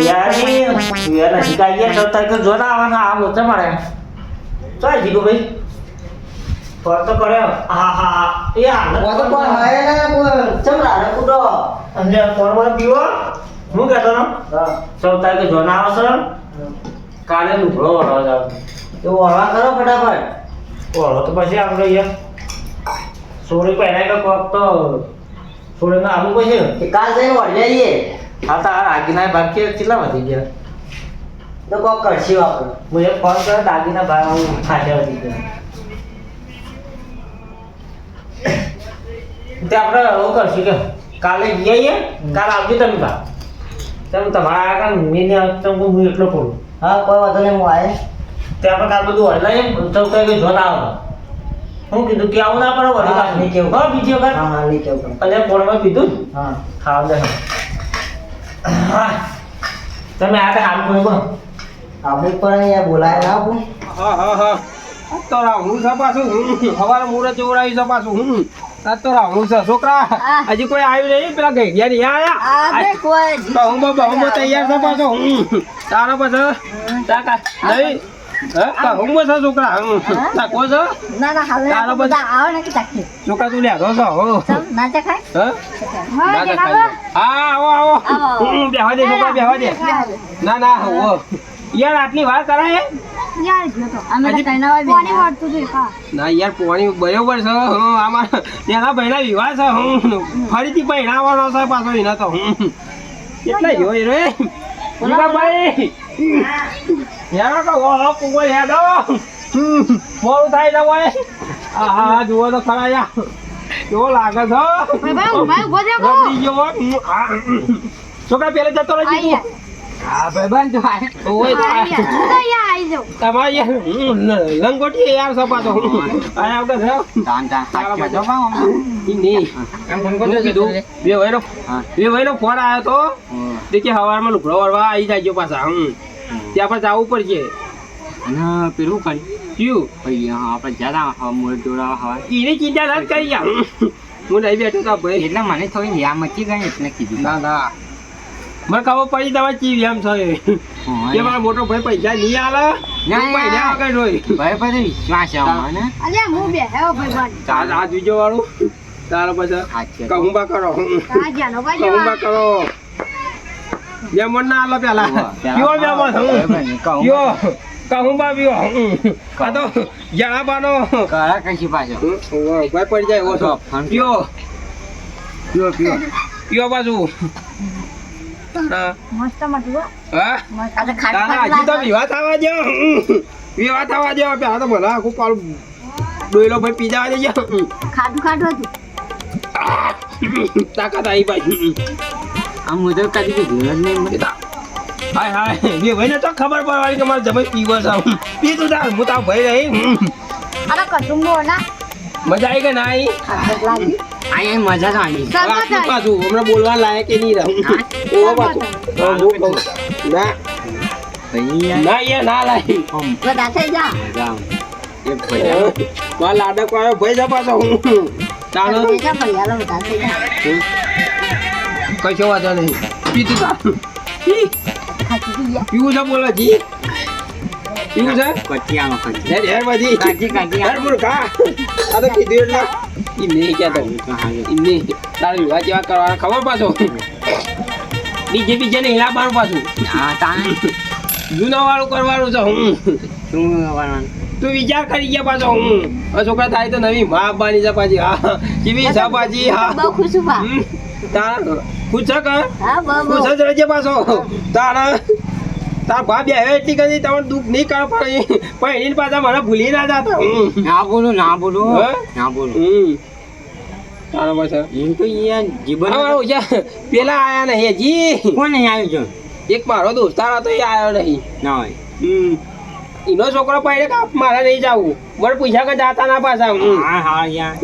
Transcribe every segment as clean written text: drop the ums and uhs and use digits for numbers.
યાર શીખાઈ ગયા તો કે જોડા આવવાના આમ લોચા મારે ચાલ જીગો ભાઈ ફોન તો કર્યો હા હા એ હાલ તો કોઈ હે ને કોઈ ચમરા રે કુડો અને ફોનમાં પીવો હું કહેતો ને હા 14 તારીખે જોના આવશે કાલે લુગડો વળવા જાવ તો વળવા કરો ફટાફટ વળો તો પછી આપણે યાર સોળી પહેરાય કે કોક તો સોળીને આવું પછી કે કાલ જઈને વળી જઈએ હા તો આ દાગીના બાકી કેટલા વધી ગયા તો કોક કરશી આપણે હું એક ફોન કર્યો દાગીના ભાવ ખાધા વધી ગયા તે આપણે એવું કરશું કે કાલે જઈએ કાલે આવજો તમે બા તમે તમારા આગળ મેં હું એટલો પડું હા કોઈ વાંધો નહીં હું આવે તે આપણે કાલ બધું હલાય તો કઈ જોતા આવો હું કીધું કે આવું ના પડે વળી હા, નહીં કેવું. હા બીજી વખત હા હા નહીં કેવું અને ફોનમાં પીધું હા ખાવા દે હા તમે આ કામ કરો બસ આપણે પણ અહીંયા બોલાય ના આપું હા તો રાવણું છે પાછું સવારે મુહૂર્ત જોવડાવી છે પાછું આ તો રાવણું છે છોકરા હજી કોઈ આવ્યું નહીં પેલા ગઈડિયા નહીં આયા બહુમાં તૈયાર છે પાછો તારા પછી તાકા નહીં હું છે છોકરા તાકો છે છોકરા તું લેતો છો આવો બેહવા દે છોકરા બેહવા દે ના હો યાર આટલી વાર કરાય ના યાર પોણી બરોબર છે આમાં તેના ભાઈના વિવાહ છે ફરીથી પહેણાવવાનો છે પાછો એના તો કેટલા જોઈ રે ભાઈ યાર તો ઓહો કુગલ હેડો મોડું થાય છે ભાઈ હા જુઓ તો ખરા યાર કેવો લાગે છે છોકરા પેલે જતો રહી હા ભાઈ બંધ તમારે લંગોટી યાર સપાતો આયા વગર બે ભાઈનો ફોન આવ્યો તો કે સવારમાં લુગડો વળવા આવી જાય પાછા ત્યાં પર જવું પડશે પેલું કરી કયું આપણે જ્યાં મોડ દોડાવા હવા એની ચિંતા નથી કરી યાર હું નહીં બેઠો તો ભાઈ એટલે મને થોડી યા મચી ગઈ એટલે કીધું ના મને ખબર પડી તમારે ચીવ એમ છે કે મારો મોટો ભાઈ પૈસા નહીં આલે પૈસા વગર હોય ભાઈ પછી વિશ્વાસ છે મને ચાલ આ બીજો વાળું તારા પછી કહુંબા કરો કહુંબા કરો બે મન ના આલો પેલા કયો બે મન કયો કહુંબા પીવો આ તો જણાબાનો કરા કશી પાછો ભાઈ પડી જાય ઓછો પીવો પીવો પીવો પીવો પાછું હજી તો વિવાહ થવા દો પેલા તો ભલા આખું પાલું ડોયલો ભાઈ પી જવા દેજો તાકાત આવી ભાઈ આમ હું તો કદી કીધું જ નહીં હાય બે ભાઈને તો ખબર પડવાની કે મારે જમાઈ પીવો છે પીતું તાર હું તાર ભાઈ રહી મજા આવી કે ના આવી અહીંયા મજા તો આવી પાછું હમણાં બોલવા લાયક કે નહીં રહું પાછું ના યાર ના લાવી લાડક વાળો ભાઈ જા પાછો ચાલો કશો વાંધો નહીં પીતું તાર પીવું છે બોલો જી પીવું છે કટિયામાં કટિયા હેર બાજી કાચી હેર બોલ કા આ તો કીધું એટલે ઈ નહીં કહેતો ઈ નહીં તારે વિવાહ જેવા કરવાના ખબર પાછો બીજે નહીં લાવવાનું પાછું હા તાને જૂના વાળું કરવાનું છે શું કરવાનું તું વિચાર કરી ગયા પાછો છોકરા થાય તો નવી મા આપવાની છે પાછી હા કેવી છે પાછી હા તાર ખુશ છે કે ખુશ જ રહેજે પાછો તારા તાર ભા બે એટલી કદી તમને દુઃખ નહીં કર પણ એની પાછા મને ભૂલી ના જતા ના બોલું તારા પાછા એમ તો અહીંયા જીવન પેલા આયા નહીં હજી કોણ નહીં આવ્યું છે એક મારો દોસ્તાર હતો એ આવ્યો નહીં ના હોય એનો છોકરો પડે કે મારે નહીં જવું મને પૂછ્યા કે જાતા ના પાછા હા યાર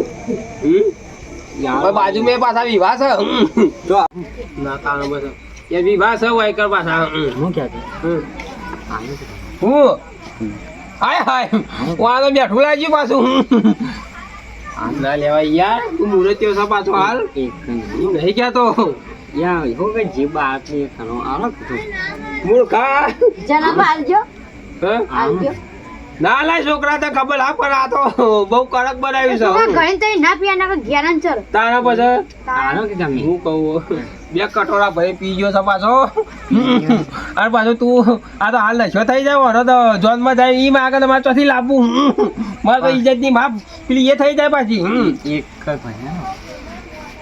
બાજુ મેં પાછા વિવાહ છે ના તારા પાછા એ વિવાહ છે વાયકર પાછા હું ક્યાં હું હાય વાળો બેઠું લાગ્યું પાછું ના લેવાય યાર તું મુરત્યો છે પાછો હાલ નહીં કહેતો યા હો કે જીબ આટલી ખરો આલો કીધું મૂર્ખા જનાબા આલજો હા? આલજો ના લા છોકરા તો ખબર હા પણ આ તો બહુ કડક બનાવ્યું છે ઘણી તો ના પીયા ના ઘેરાન ચલ તારા પછી આલો કે તમે હું કહું બે કટોરા ભાઈ પી ગયો છે પાછો અને પાછો તું આ તો હાલ નશો થઈ જાય વરો તો જોનમાં જાય ઈ માં આગળ મારે ચોથી લાવવું મારે તો ઇજ્જત ની માપ પેલી એ થઈ જાય પાછી એક જ ભાઈ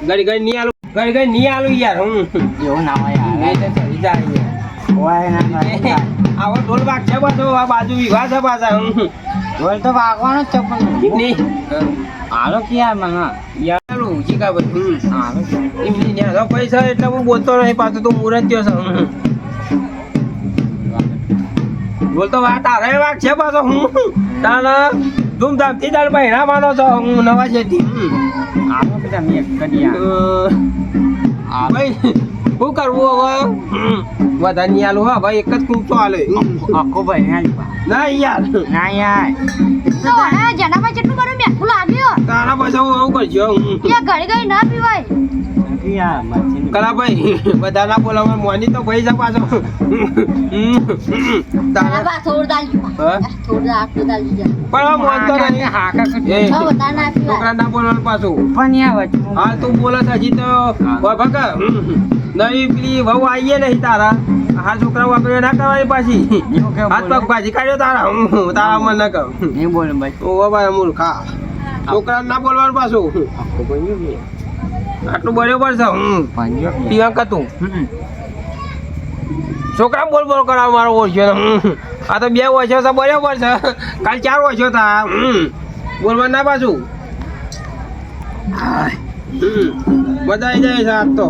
ઘડી ઘડી નહીં આલું ઘડી ઘડી નહીં આલું યાર એવું ના હોય એ તો થઈ જાય હોય ના હોય. આવો ઢોલ વાગ છે પાછો આ બાજુ વિવાહ છે પાછા ઢોલ તો વાગવાનો જ છે પણ નહીં આલો કે યાર મને યાર ઊંચી કા બધું આલો એમની ન્યાનો પૈસા એટલે હું બોલતો નહીં પાછો તું મુરત થયો છે બોલતો વાત તારે વાગ છે પાછો હું તાને ધૂમધામથી તાર બહેરા માનો છો હું નવા જેથી આલો કે તમે એક કરી યાર ભાઈ શું કરવું હવે વધારે નહીં આલું હા ભાઈ એક જ કૂંચો આલે આખો ભાઈ ના યાર ના યાર તો હે જનાબા જેટલું કરો મેઠું લાગ્યો તારા પાછા હું આવું કરજો યા ઘડી ઘડી ના પીવાય નથી યાર મચ્છી કલા ભાઈ બધા ના બોલાવે મોની તો ભાઈ છે પાછો જનાબા થોડું દાલજો હા? થોડું આટલું દાલજો પણ હવે મોનતો નહીં હાકા એ, હા બધા ના છોકરા પીવાય ના બોલવાનું પાછું પણ યાર વચ્ચે હાલ તું બોલે છે હજી તો ભગા નવી પેલી વહુ આવીએ નહીં તારા હા છોકરા વાપરે ના કરવાની પાછી એવું કેવું હાથ પગ ભાજી કાઢ્યો તારા તારા મન ના કહું નહીં બોલે ભાઈ ઓ બાબા મૂર્ખા છોકરા ના બોલવાનું પાછું આખો ભાઈ આટલું બરોબર છે ભાઈ પિયા કતું છોકરા બોલ બોલ કરાવ મારો ઓછો આ તો 2 ઓછો છે બરોબર છે કાલ 4 ઓછો થા બોલવા ના પાછું બધા આવી જાય છે આજ તો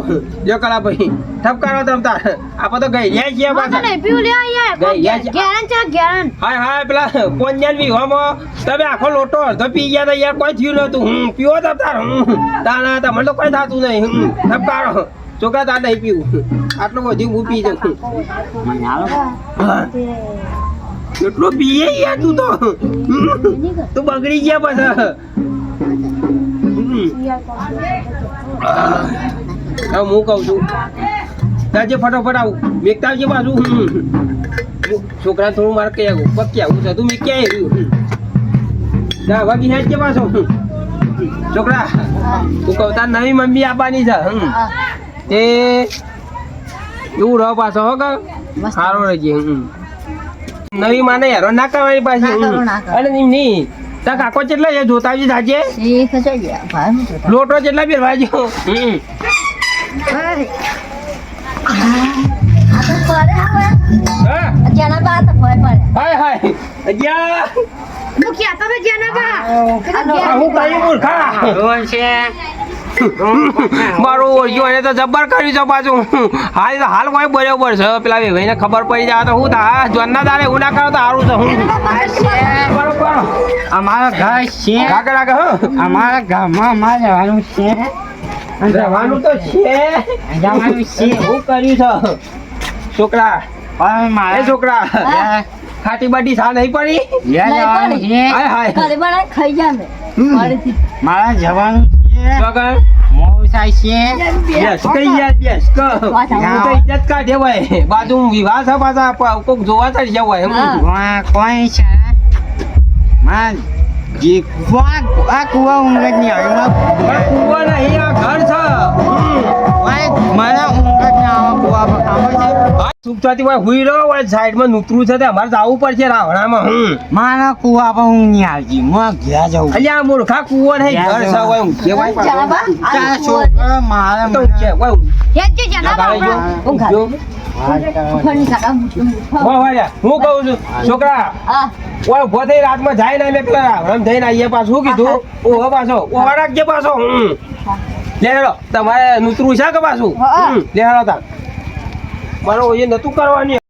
જો કલા ભાઈ ઠપકારો તમતા આપણે તો ગઈ જાય છીએ હા તો પાછા નહીં પીવું લે યાર ઘેરાન ચલ ઘેરાન હાય હાય પેલા પોંજાન વિવામાં તમે આખો લોટો અડધો પી ગયા તા યાર કોઈ થયું નતું પીવો તો તાર તાના તમને તો કોઈ થતું નહીં ઠપકારો છોકરા તાર નહીં પીવું આટલું બધું હું પી જાઉં મને આલો એટલું પીએ યાર તું તો તું બગડી ગયા પાછા હવે હું કહું છું તાજે ફટાફટ આવું મેકતા આવજે પાછું છોકરા થોડું મારે કહી આવું પગ કે આવું છે તું મેં ક્યાં આવ્યું વાગી હેડ કે પાછો છોકરા તું કહું તાર નવી મમ્મી આપવાની છે તે એવું રહો પાછો હો કે સારો રહેજે નવી માને હેરો ના કરવાની પાછી અને એમ નહીં તા કાકો કેટલા છે જોતા આવજે સાજે એ ખસાઈ ગયા ભાઈ હું જોતા લોટો કેટલા બેરવાજો આ તો પડે હવે હા જનાબા આ તો પડે હાય હાય અજ્યા હું ક્યાં તમે જનાબા હું કઈ મૂર્ખા ઢોલ છે મારું ઓળખ્યું એને તો જબ્બર કર્યું છે પાછું હાલ કોઈ બરોબર છે પેલા ભાઈને ખબર પડી જાય તો હું તા જોનના દાડે હું ના કરો તો સારું છે હું બરોબર અમારા ઘર છે રાગે રાગે હા અમારા ગામમાં અમારે જવાનું છે જવાનું તો છે જવાનું છે હું કર્યું છે છોકરા પણ એ મારે છોકરા ખાટી બાટી સા નહીં પડી જવાનું છે હાય હાય ઘરે બનાવી ખાઈ જા મે ફરીથી મારા જવાનું છે છોકરા મોડું થાય છે યસ કઈ યાર યસ ક હું તો ઇજ્જત કાઢે ભાઈ બાજુ વિવાહ છે પાછા કોક જોવા ચડી જાવ હોય કોઈ છે માં જે આ કુવા ઊંઘ જ નહીં આવે કુવો નહીં આ ઘર છે મને ઊંઘ જ ના આવે કુવા પર ખબર છે સુખચાતી હોય હુઈ રહ્યો હોય સાઈડમાં નૂતરું છે તે અમારે જવું પડશે રાવણામાં મારા કુવા પર ઊંઘ નહીં આવતી હું ઘેર જાઉં અલ્યા મૂર્ખા કુવો નહીં ઘર છે હોય ઊંઘે હોય જનાબા તારા છોકરા મારે તો ઊંઘે હોય હેજ જે જનાબા હું ઘરે ફણી કાકા હું કહું છું છોકરા હા ઓય ઉભો થઈ રાતમાં જાય ને મેં પેલા રાવણ થઈને આવીએ પાછું શું કીધું ઓહો પાછો ઓહો રાખજે પાછો લે હેડો તમારે નૂતરું છે કે પાછું લે હેડો તાર મારો એ નતું કરવાની